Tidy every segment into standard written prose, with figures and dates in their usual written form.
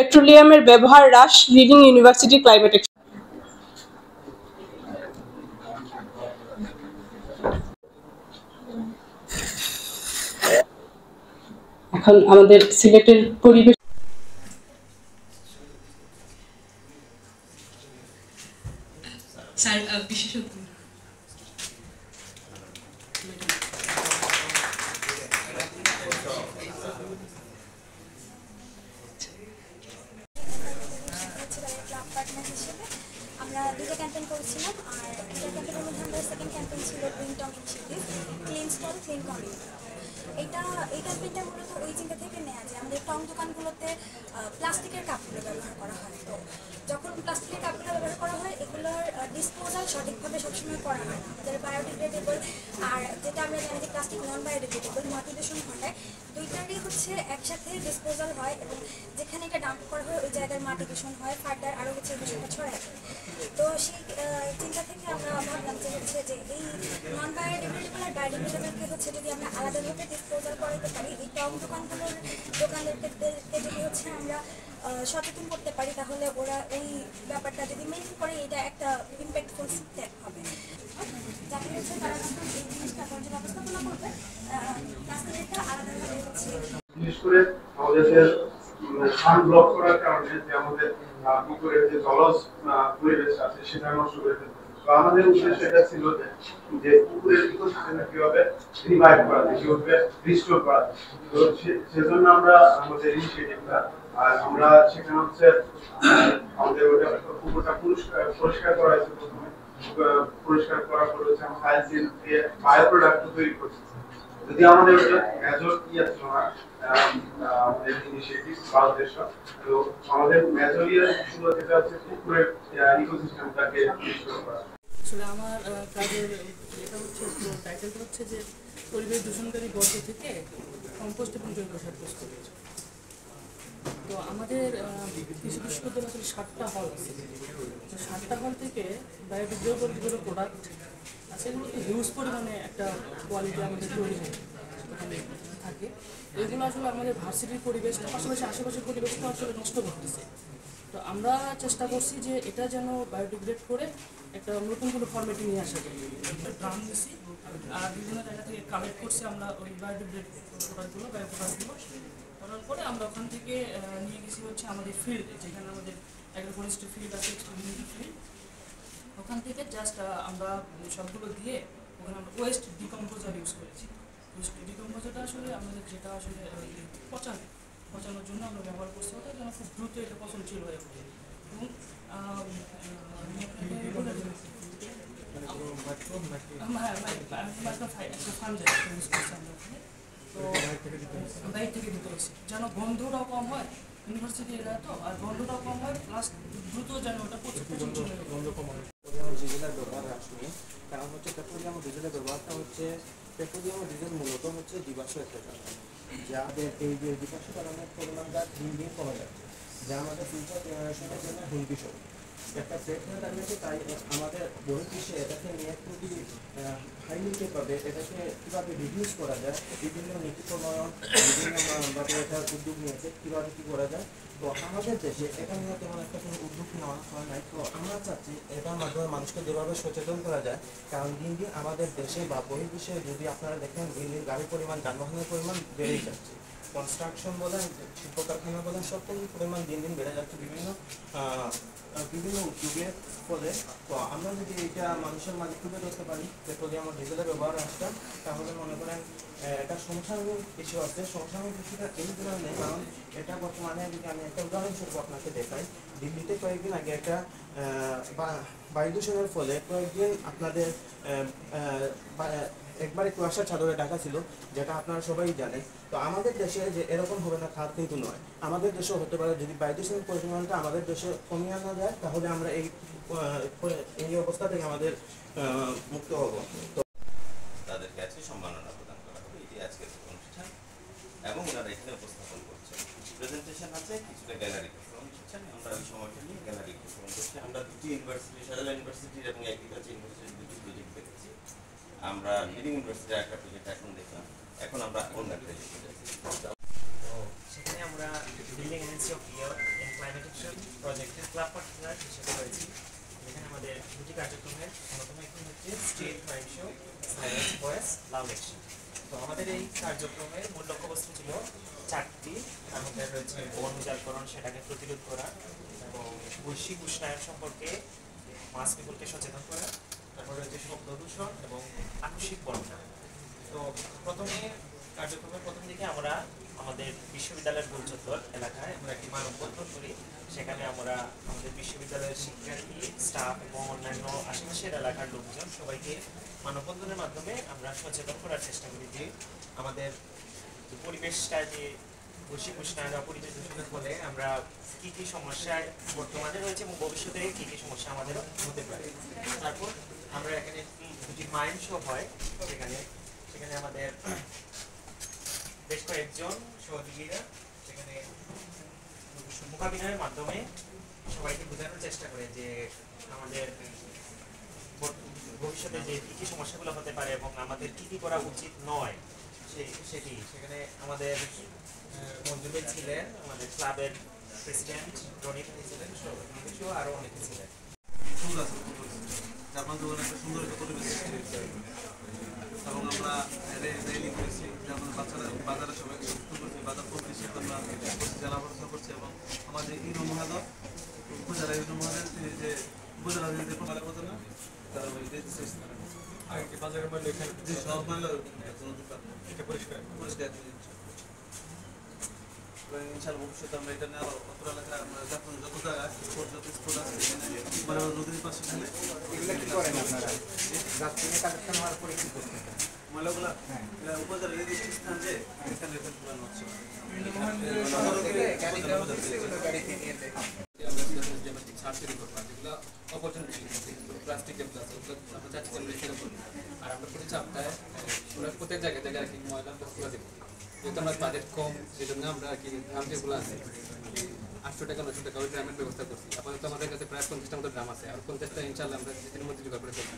পেট্রোলিয়ামের ব্যবহার হ্রাস, reading university climate action. এখন আমাদের সিলেটের পরিবেশ স্যার বিশেষজ্ঞ আমরা দুটো ক্যাম্পেইন করেছিলাম আর দুটো ক্যাম্পেইনের মধ্যে আমাদের সেকেন্ড ক্যাম্পেইন ছিল green town initiative, clean stall clean community. এই ক্যাম্পেইনটা মূলত ওই চিন্তা থেকে নেওয়া যে আমাদের টং দোকানগুলোতে প্লাস্টিকের কাপগুলো ব্যবহার করা হয়। তো যখন প্লাস্টিকের কাপগুলো ব্যবহার করা হয় এগুলোর ডিসপোজাল সঠিকভাবে সবসময় করা হয় না, যারা বায়োডিগ্রেডেবল আর যেটা আমরা জানি যে প্লাস্টিক নন বায়োডিগ্রেডেবল মাটি দূষণ ঘটায়, দুইটারই হচ্ছে একসাথে ডিসপোজাল হয় এবং যেখানে এটা ডাম্প করা হয় ওই জায়গায় মাটি দূষণ হয়, ফার্দার আরও হচ্ছে দূষণটা ছড়ায়। তো সেই চিন্তা থেকে আমরা ভাবলাম যে হচ্ছে যে এই নন বায়োডিগ্রেডেবল আর বায়োডিগ্রেডেবলকে হচ্ছে যদি আমরা আলাদাভাবে ডিসপোজাল করাতে পারি, এই টং দোকানদেরকে যদি হচ্ছে আমরা সচেতন করতে পারি তাহলে ওরা এই ব্যাপারটা যদি মেন করে এটা একটা ইম্প্যাক্টফুল স্টেপ হবে, যাতে হচ্ছে তারা যখন এই জিনিসটা বর্জ্য ব্যবস্থাপনা করবে প্লাস্টিকটা আলাদাভাবে হচ্ছে। বিশেষ করে আমাদের সান ব্লক করার কারণে যে আমাদের পুকুরের যে জলজ পরিবেশ আছে সেটা নষ্ট করে ফেলতে। তো আমাদের উদ্দেশ্য এটা ছিল যে পুকুরের ইকোসিস্টেমে কিভাবে রিভাইভ করা যায়, কিভাবে রিস্টোর করা যায়। তো সেজন্য আমরা আমাদের ইনিশিয়েটিভটা আর আমরা সেখানে হচ্ছে আমাদের ওটা পুকুরটা পরিষ্কার করা হয়েছে। প্রথমে পরিষ্কার করার পর হচ্ছে আমরা সাইন্সিন দিয়ে বায়ো প্রোডাক্ট তৈরি করছি। যদি আমাদের মেজর কি আছে আমাদের ইনিশিয়েটিভ বা উদ্দেশ্য, তো আমাদের মেজর ছিল যেটা হচ্ছে পুকুরের ইকোসিস্টেমটাকে রিস্টোর করা। আসলে আমার কাজের এটা হচ্ছে টাইটেলটা হচ্ছে যে পরিবেশ দূষণকারী বর্জ্য থেকে কম্পোস্ট এবং জৈব সার প্রস্তুত। তো আমাদের কৃষি বিশ্ববিদ্যালয়ে আসলে 7টা হল আছে। 7টা হল থেকে বায়োডিগ্রেডেবল যেগুলো প্রোডাক্ট আছে এগুলোতে হিউজ পরিমাণে একটা কোয়ালিটি আমাদের তৈরি থাকে। এগুলো আসলে আমাদের ভার্সিটির পরিবেশটা পাশাপাশি আশেপাশের পরিবেশটা আসলে নষ্ট করতেছে। তো আমরা চেষ্টা করছি যে এটা যেন বায়োডিগ্রেড করে একটা নতুন কোনো ফরম্যাটে নিয়ে আসা যায়। একটা ড্রাম নিয়েছি আর বিভিন্ন জায়গা থেকে কালেক্ট করছি আমরা ওই বায়োডিগ্রেড প্রোডাক্টগুলো করার পরে আমরা ওখান থেকে নিয়ে গেছি হচ্ছে আমাদের ফিল্ডে, যেখানে আমাদের অ্যাগ্রোফরেস্ট্রি ফিল্ড আছে, এক্সপেরিমেন্টাল ফিল্ড। ওখান থেকে জাস্ট আমরা সবগুলো দিয়ে ওখানে আমরা ওয়েস্ট ডিকম্পোজার ইউজ করেছি। ওয়েস্ট ডিকম্পোজারটা আসলে আমাদের যেটা আসলে পচানোর জন্য আমরা ব্যবহার করতে হতো যেন খুব দ্রুত এটা পচনশীল হয়ে ওঠে। এবং তো বাইরে থেকে দিতে হয়েছে যেন গন্ধটাও কম হয়, ইউনিভার্সিটি এরিয়া তো, আর গন্ধটাও কম হয় প্লাস দ্রুত যেন ওটা গন্ধ কম হয়। ডিজেলের ব্যবহার হ্রাস নিয়ে, কারণ হচ্ছে পেট্রোলিয়াম ও ডিজেলের ব্যবহারটা হচ্ছে পেট্রোলিয়াম ও ডিজেল মূলত হচ্ছে জীবাশ্ম একটা কারণ, যাদের এই যে জীবাশ্ম কারণের পরিমাণটা দিন দিন কমে যাচ্ছে, যা আমাদের ফিউচার জেনারেশনের জন্য হুমকি স্বরূপ একটা থ্রেট হয়ে দাঁড়িয়েছে। তাই আমাদের বহির্বিশ্বে এটাকে নিয়ে খুবই হাইলি পাবে, এটাকে কীভাবে রিডিউস করা যায়, বিভিন্ন নীতি প্রণয়ন বিভিন্নভাবে এটার উদ্যোগ নিয়েছে কীভাবে কী করা যায়। তো আমাদের দেশে এটা নিয়ে তেমন একটা কোনো উদ্যোগ নেওয়া হয় নাই। তো আমরা চাচ্ছি এটার মাধ্যমে মানুষকে যেভাবে সচেতন করা যায়, কারণ দিন দিন আমাদের দেশে বা বহির্বিশ্বে যদি আপনারা দেখেন দিন দিন গাড়ির পরিমাণ, যানবাহনের পরিমাণ বেড়েই যাচ্ছে। কনস্ট্রাকশন বলেন, শিল্প কারখানা বলেন, সব পরিমাণ দিন দিন বেড়ে যাচ্ছে বিভিন্ন উদ্যোগের ফলে। তো আমরা যদি এটা মানুষের মাঝে তুলে ধরতে পারি পেট্রোলিয়াম ও ডিজেলের ব্যবহার হ্রাসটা, তাহলে মনে করেন এটা সমসাময়িক ইস্যু আছে। সমসাময়িক ইস্যুটা এই ধরনের, কারণ এটা বর্তমানে যদি আমি একটা উদাহরণস্বরূপ আপনাকে দেখাই, দিল্লিতে কয়েকদিন আগে একটা বায়ু দূষণের ফলে কয়েকদিন আপনাদের একবারে কুয়াশা চাদরে ঢাকা ছিল, যেটা আপনারা সবাই জানেন। তো আমাদের দেশে যে এরকম হবে না তা কিন্তু নয়, আমাদের দেশেও হতে পারে। যদি বায়ু দূষণের পরিমাণটা আমাদের দেশে কমিয়ে আনা যায় তাহলে আমরা এই অবস্থা থেকে আমাদের মুক্ত হব। তাদের কাছে সম্মাননা প্রদান করা হবে, এটি আজকের অনুষ্ঠান এবং ওনারা এখানে উপস্থাপন করছেন। প্রেজেন্টেশন আছে, কিছুটা গ্যালারি অনুষ্ঠান, আমরা ওই সময়টা নিয়ে গ্যালারি উপস্থাপন করছি। আমরা দুটি ইউনিভার্সিটি, শাহজালাল ইউনিভার্সিটির এবং এগ্রিকালচার ইউনিভার্সিটির দুটি প্রজেক্ট দেখেছি। আমরা লিডিং ইউনিভার্সিটির একটা প্রজেক্ট এখন দেখলাম, এখন আমরা অন্য একটা প্রজেক্ট যাচ্ছি। সেখানে আমরা building agency of year action প্রজেক্টের ক্লাব পার্টনার হিসেবে রয়েছি। এখানে আমাদের দুটি কার্যক্রমের অন্যতম একটি হচ্ছে street crime show silence voice loud action. তো আমাদের এই কার্যক্রমের মূল লক্ষ্যবস্তু ছিল চারটি। তার মধ্যে রয়েছে বন উজাড়করণ, সেটাকে প্রতিরোধ করা, এবং বৈশ্বিক উষ্ণায়ন সম্পর্কে মাস পিপলকে সচেতন করা, তারপরে রয়েছে শব্দ দূষণ এবং আকস্মিক বন্যা। তো কার্যক্রমের প্রথম দিকে আমরা আমাদের বিশ্ববিদ্যালয়ের গোলচত্বর এলাকায় আমরা একটি মানববন্ধন করি। সেখানে আমরা আমাদের বিশ্ববিদ্যালয়ের শিক্ষার্থী, স্টাফ এবং অন্যান্য আশেপাশের এলাকার লোকজন সবাইকে মানববন্ধনের মাধ্যমে আমরা সচেতন করার চেষ্টা করি যে আমাদের পরিবেশটা যে বৈশ্বিক উষ্ণায়ন বা পরিবেশ দূষণের ফলে আমরা কী কী সমস্যায় বর্তমানে রয়েছে এবং ভবিষ্যতে কী কী সমস্যা আমাদের হতে পারে। তারপর আমরা এখানে দুটি মাইন্ড শো হয়, সেখানে আমাদের বেশ কয়েকজন সহযোগীরা সেখানে মোকাবিলার মাধ্যমে সবাইকে বোঝানোর চেষ্টা করে যে আমাদের ভবিষ্যতে যে কী কী সমস্যাগুলো হতে পারে এবং আমাদের কী কী করা উচিত নয় সেখানে আমাদের মঞ্জুর ছিলেন, আমাদের ক্লাবের প্রেসিডেন্ট রনি ভাই ছিলেন, আরও অনেকে ছিলেন। সুন্দর একটা পরিবেশ এবং আমরা র্যালি করেছি, যেমন বাচ্চারা বাজারে সবাই সুস্থ করছি, বাজার কম্পিটিশন আমরা জেলা পড়াশোনা করছি এবং আমাদের ইউনো মহাদর উপজেলা ইউনো মহাদর তিনি যে উপজেলা যে প্রমাণের মতো না তারা বাজারের মূল্য যে সব মূল্য এটা পরিষ্কার ইনশাআল্লাহ ভবিষ্যতে আমরা এটা নিয়ে অত্র এলাকায় আমরা যত জায়গায় যত স্পোর্ট আছে মানে নদীর পাশে খেলে এগুলো কি করেন আপনারা কালেকশন হওয়ার পরে কি করতে ময়লাগুলা উপজেলা নির্দিষ্ট স্থান যে এখানে পুরানো হচ্ছে আর আমরা প্রতি সপ্তাহে প্রত্যেক জায়গায় জায়গায় আর কি ময়লা দেবো, যেহেতু আমরা বাজেট কম সেজন্য আমরা আর কি ড্রাম যেগুলো আছে 800 টাকা 900 টাকা ওই ড্রামের ব্যবস্থা করছি। আপাতত আমাদের কাছে প্রায় 50টা মতো ড্রাম আছে, আর 50টা ইনশাআল্লাহ আমরা দিনের মধ্যে জোগাড় করে ফেলবো।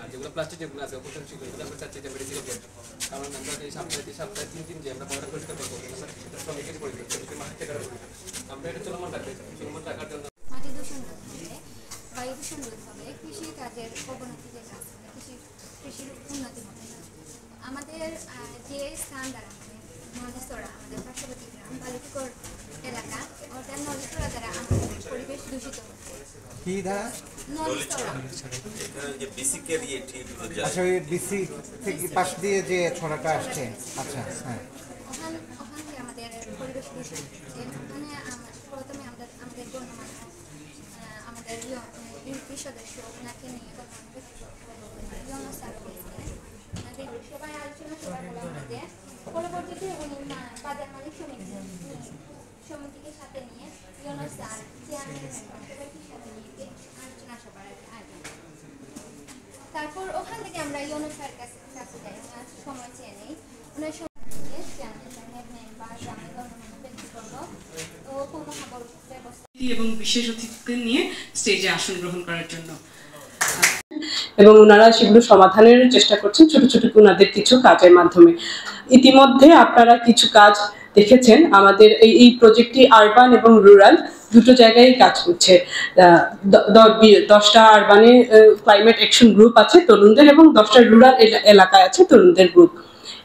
আর যেগুলো প্লাস্টিক যেগুলো আছে অপশন ছিল এগুলো আমরা চাচ্ছি যে আমরা রিসিভ করবো, কারণ আমরা এই সপ্তাহে 3 দিন যে আমরা পয়লা পরিষ্কার করবো সেটা শ্রমিকের পরিবেশ মাসের টাকার পরিবেশ আমরা এটা চলমান রাখার জন্য মাটি দূষণ রোধ হবে, বায়ু দূষণ রোধ হবে, কৃষি কাজের অবনতি যে কাজ কৃষির উন্নতি হবে। আমাদের যে স্থান দ্বারা নদীচড়া আমাদের পার্শ্ববর্তী গ্রাম বালিকর এলাকা ওটা নদীচড়া দ্বারা আমাদের পরিবেশ দূষিত হচ্ছে। কি দ্বারা? নদীচড়া আচ্ছা, ওই বিসি থেকে পাশ দিয়ে যে ছড়াটা আসছে। আচ্ছা, হ্যাঁ, ওখান থেকে আমাদের পরিবেশ দূষিত হচ্ছে। ওখানে প্রথমে আমাদের গণ্যমান্য আমাদের ইউপি সদস্য ওনাকে নিয়ে সবাই আলোচনা সবার মধ্যে পরবর্তীতে উনি বাজার মালিক সমিতিকে সাথে নিয়ে স্যার চেয়ারম্যান সবাইকে সাথে নিয়ে আলোচনা সবার আয়োজন। তারপর ওখান থেকে আমরা ইউনো স্যার কাছে যাই, ওনার সময় চেয়ে নেই, ওনার সময় এবং বিশেষ অতিথিদের নিয়ে স্টেজে আসন গ্রহণ করার জন্য, এবং ওনারা সেগুলো সমাধানের চেষ্টা করছেন ছোট ছোট ওনাদের কিছু কাজের মাধ্যমে। ইতিমধ্যে আপনারা কিছু কাজ দেখেছেন। আমাদের এই প্রজেক্টটি আরবান এবং রুরাল দুটো জায়গায় কাজ করছে। 10টা আরবানে ক্লাইমেট অ্যাকশন গ্রুপ আছে তরুণদের, এবং 10টা রুরাল এলাকায় আছে তরুণদের গ্রুপ।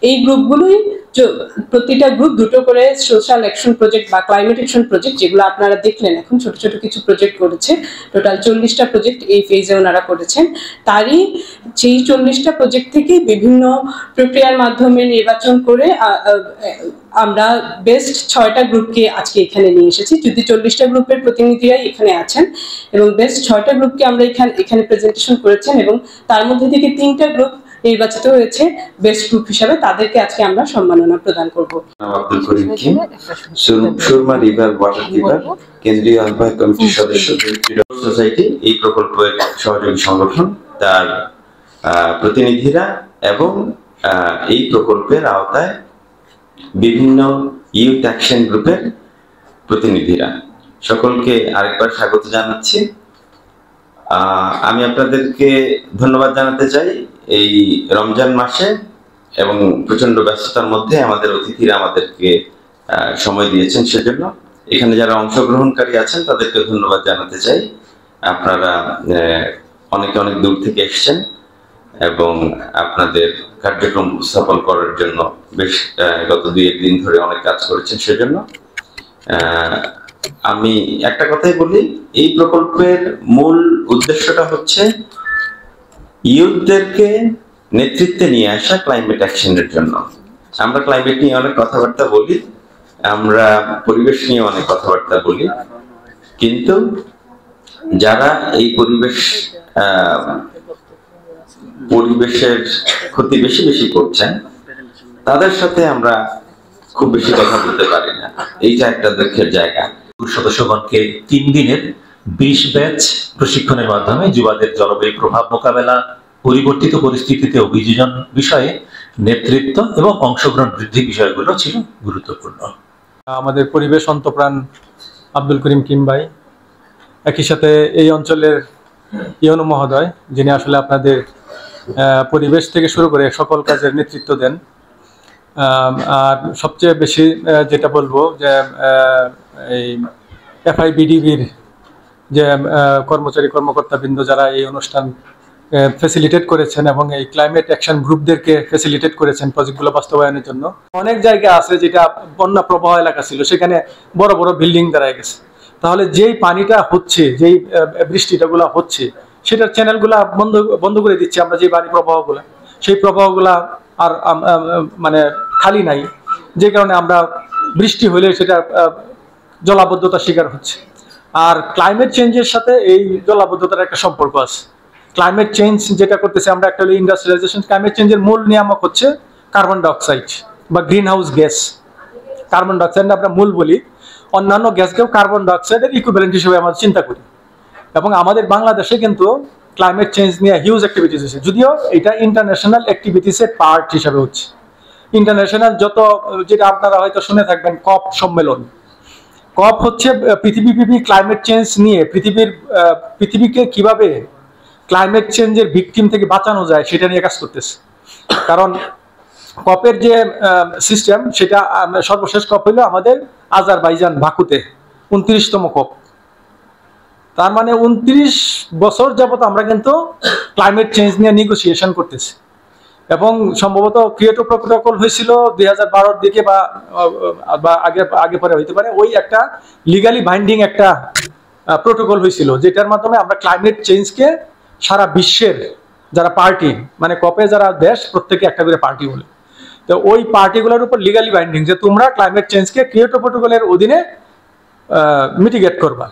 এই গ্রুপগুলোই প্রতিটা গ্রুপ দুটো করে সোশ্যাল অ্যাকশন প্রজেক্ট বা ক্লাইমেট অ্যাকশন প্রজেক্ট, যেগুলো আপনারা দেখলেন এখন ছোট ছোট কিছু প্রজেক্ট করেছে। টোটাল 40টা প্রজেক্ট এই ফেজে ওনারা করেছেন। তারই সেই 40টা প্রজেক্ট থেকে বিভিন্ন প্রক্রিয়ার মাধ্যমে নির্বাচন করে আমরা বেস্ট 6টা গ্রুপকে আজকে এখানে নিয়ে এসেছি। যদি 40টা গ্রুপের প্রতিনিধিরাই এখানে আছেন এবং বেস্ট 6টা গ্রুপকে আমরা এখানে প্রেজেন্টেশন করেছেন, এবং তার মধ্যে থেকে 3টা গ্রুপ নির্বাচিত হয়েছে বেস্ট গ্রুপ হিসাবে। তাদেরকে আজকে আমরা সম্মাননা প্রদান করব। আব্দুল করিম কি সুরমা রিভার ওয়াটার কিপার কেন্দ্রীয় আহ্বায়ক কমিটির সদস্য সোসাইটি এই প্রকল্পের সহযোগী সংগঠন, তার প্রতিনিধিরা এবং এই প্রকল্পের আওতায় বিভিন্ন ইউথ অ্যাকশন গ্রুপের প্রতিনিধিরা, সকলকে আরেকবার স্বাগত জানাচ্ছি। আমি আপনাদেরকে ধন্যবাদ জানাতে চাই এই রমজান মাসে এবং প্রচন্ড ব্যস্ততার মধ্যে আমাদের অতিথিরা আমাদেরকে সময় দিয়েছেন সেজন্য। এখানে যারা অংশগ্রহণকারী আছেন তাদেরকে ধন্যবাদ জানাতে চাই। আপনারা অনেক দূর থেকে এসেছেন এবং আপনাদের কার্যক্রম উপস্থাপন করার জন্য বেশ গত 2-1 দিন ধরে অনেক কাজ করেছেন। সেজন্য আমি একটা কথাই বলি, এই প্রকল্পের মূল উদ্দেশ্যটা হচ্ছে ইউথদেরকে নেতৃত্বে নিয়ে আসা ক্লাইমেট অ্যাকশনের জন্য। আমরা ক্লাইমেট নিয়ে অনেক কথাবার্তা বলি, আমরা পরিবেশ নিয়ে অনেক কথাবার্তা বলি, কিন্তু যারা এই পরিবেশের ক্ষতি বেশি করছেন তাদের সাথে আমরা খুব বেশি কথা বলতে পারি না। এইটা একটা দুঃখের জায়গা। সদস্যগণকে 3 দিনের 20 ব্যাচ প্রশিক্ষণের মাধ্যমে যুবাদের জলবায়ু প্রভাব মোকাবেলা, পরিবর্তিত পরিস্থিতিতে অভিযোজন বিষয়ে নেতৃত্ব এবং অংশগ্রহণ বৃদ্ধি বিষয়গুলো ছিল গুরুত্বপূর্ণ। আমাদের পরিবেশ অন্তপ্রাণ আব্দুল করিম কিম ভাই, একই সাথে এই অঞ্চলের ইউনো মহোদয়, যিনি আসলে আপনাদের পরিবেশ থেকে শুরু করে সকল কাজের নেতৃত্ব দেন। আর সবচেয়ে বেশি যেটা বলবো যে এই FIBDBর যে কর্মকর্তাবৃন্দ যারা এই অনুষ্ঠান ফ্যাসিলিটেট করেছেন এবং এই ক্লাইমেট অ্যাকশন গ্রুপদেরকে ফ্যাসিলিটেট করেছেন প্রজেক্টগুলো বাস্তবায়নের জন্য। অনেক জায়গা আছে যেটা বন্যা প্রবাহ এলাকা ছিল, সেখানে বড় বড় বিল্ডিং দাঁড়ায় গেছে। তাহলে যেই পানিটা হচ্ছে, যেই বৃষ্টিটাগুলো হচ্ছে, সেটার চ্যানেলগুলা বন্ধ করে দিচ্ছে আমরা, যে পানি প্রবাহগুলো, সেই প্রবাহগুলা আর মানে খালি নাই, যে কারণে আমরা বৃষ্টি হলে সেটা জলাবদ্ধতার শিকার হচ্ছে। আর ক্লাইমেট চেঞ্জের সাথে এই জলাবদ্ধতার একটা সম্পর্ক আছে। ক্লাইমেট চেঞ্জ যেটা করতেছে আমরা, একটা হলো ইন্ডাস্ট্রিয়ালাইজেশন। ক্লাইমেট চেঞ্জের মূল নিয়ামক হচ্ছে কার্বন ডাইঅক্সাইড বা green house gas. Carbon dioxide আমরা মূল বলি, অন্যান্য গ্যাসকেও কার্বন ডাইঅক্সাইডের ইকুইভ্যালেন্ট হিসেবে আমরা চিন্তা করি। এবং আমাদের বাংলাদেশে কিন্তু ক্লাইমেট চেঞ্জ নিয়ে হিউজ অ্যাক্টিভিটিস হচ্ছে, যদিও এটা ইন্টারন্যাশনাল অ্যাক্টিভিটিসের পার্ট হিসাবে হচ্ছে। ইন্টারন্যাশনাল যত, যেটা আপনারা হয়তো শুনে থাকবেন, কপ সম্মেলন। কপ হচ্ছে পৃথিবীব্যাপী ক্লাইমেট চেঞ্জ নিয়ে পৃথিবীকে কিভাবে ক্লাইমেট চেঞ্জের ভিকটিম থেকে বাঁচানো যায় সেটা নিয়ে কাজ করতেছে। কারণ কপের যে সিস্টেম, সেটা সর্বশেষ কপ হইল আমাদের আজারবাইজান বাকুতে 29তম কপ। তার মানে 29 বছর যাবত আমরা কিন্তু ক্লাইমেট চেঞ্জ নিয়ে নেগোসিয়েশন করতেছি। এবং সম্ভবত কিয়োটো প্রটোকল হয়েছিল 2012-র দিকে বা আগে পরে হইতে পারে। ওই একটা লিগালি বাইন্ডিং একটা প্রটোকল হয়েছিল, যেটার মাধ্যমে আমরা ক্লাইমেট চেঞ্জকে সারা বিশ্বের যারা পার্টি, মানে কপে যারা দেশ, প্রত্যেকে একটা করে পার্টি বলে। তো ওই পার্টিগুলোর উপর লিগালি বাইন্ডিং যে তোমরা ক্লাইমেট চেঞ্জকে কিয়োটো প্রটোকলের অধীনে মিটিগেট করবা।